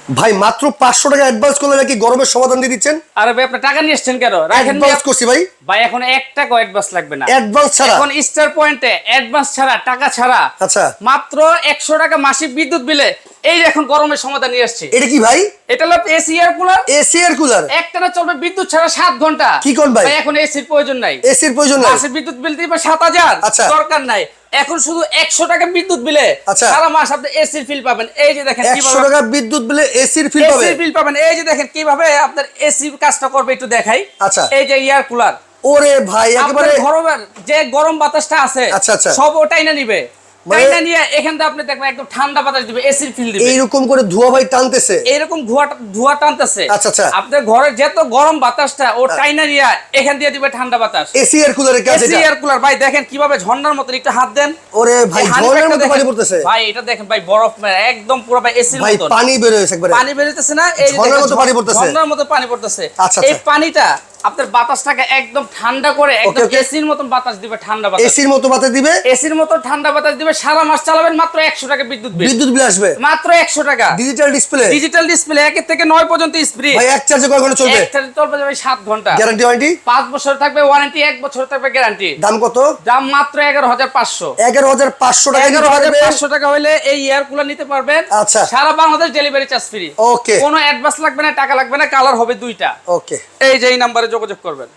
ভাই মাত্র 500 টাকা অ্যাডভান্স করলে নাকি গরমের সমাধান দিয়ে দিচ্ছেন? আরে ভাই আপনি টাকা নিয়ে এসেছেন কেন? রাখেন অ্যাডভান্স করছি ভাই। ভাই এখন 1 টাকা অ্যাডভান্স লাগবে না। অ্যাডভান্স ছাড়া? এখন স্টার পয়েন্টে অ্যাডভান্স ছাড়া, টাকা ছাড়া আচ্ছা মাত্র 100 টাকা মাসিক বিদ্যুৎ বিলে এই যে এখন গরমের সমাধান নিয়ে আসছে। এটা কি ভাই? এটা হলো AC air cooler. AC air cooler একটানা চলবে বিদ্যুৎ ছাড়া 7 ঘন্টা। কি কোন ভাই? এখন এসির প্রয়োজন নাই। এসির প্রয়োজন নাই? মাসিক বিদ্যুৎ বিল দিবে 7000, আচ্ছা। দরকার নাই। এখন শুধু 100 টাকা বিদ্যুৎ বিলে আচ্ছা। সারা মাস আপনি এসির ফিল পাবেন। এই যে দেখেন 100 টাকা বিদ্যুৎ বিলে এসির ফিল পাবে? এসির ফিল পাবেন। এই যে দেখেন কিভাবে আপনার এসি কাজটা করবে একটু দেখাই। আচ্ছা। এই যে এয়ার কুলার, ওরে ভাই একেবারে ঘরের যে গরম বাতাসটা আছে আচ্ছা, আচ্ছা। সব ওটাই না নিবে। মানে- তাই না নিয়ে এখান থেকে আপনি দেখবেন একদম ঠান্ডা বাতাস দিবে, এসির ফিল দিবে। এইরকম করে ধোয়া ভাই টানতেছে? এইরকম ধোঁয়া টানতেছে। আচ্ছা, আচ্ছা। আপনার ঘরের যত গরম বাতাসটা ও টাইনা নিয়ে এখান দিয়ে দিবে ঠান্ডা বাতাস। এসি এয়ার কুলারের কাজ এসি এটা? এয়ার কুলার ভাই দেখেন কিভাবে ঝর্ণার মতো একটু হাত দেন। ওরে ভাই এই হানি ঝর্ণার প্যাকটা মতো দেখেন। পানি পড়তেছে ভাই এটা দেখেন ভাই বরফ একদম পুরো ভাই এসির ভাই, মতো পানি বের হয়েছে একবারে। পানি বেরোতেছে না? এই যে ঝর্ণার দেখেন মতো পানি পড়তেছে। ঝর্ণার মতো পানি পড়তেছে। আচ্ছা, এই আচ্ছা। পানিটা আপনার বাতাসটাকে একদম ঠান্ডা করে একদম ওকে। এসির মতন বাতাস দিবে, ঠান্ডা বাতাস। এসির মতো বাতাস দিবে? এসির মতো ঠান্ডা বাতাস দিবে। সারা মাস চালাবেন মাত্র 100 টাকা বিদ্যুৎ বিল। বিদ্যুৎ বিল আসবে মাত্র 100 টাকা। Digital display? ডিজিটাল ডিসপ্লে 1 থেকে 9 পর্যন্ত স্প্রে। ভাই এক চার্জে কয় ঘন্টা চলবে? একটা চলবে ভাই 7 ঘন্টা। Guarantee warranty? 5 বছর থাকবে ওয়ারেন্টি, 1 বছর থাকবে গ্যারান্টি। দাম কত? দাম মাত্র 11500। 11500 টাকা দিতে পারবে? 11500 টাকা হইলে এই এয়ার কুলার নিতে পারবেন। আচ্ছা। সারা বাংলাদেশ ডেলিভারি চার্জ ফ্রি। ওকে কোনো অ্যাডভান্স লাগবে না, টাকা লাগবে না, কালার হবে 2টা। ওকে। এই যে এই নম্বরে যোগাযোগ করবেন।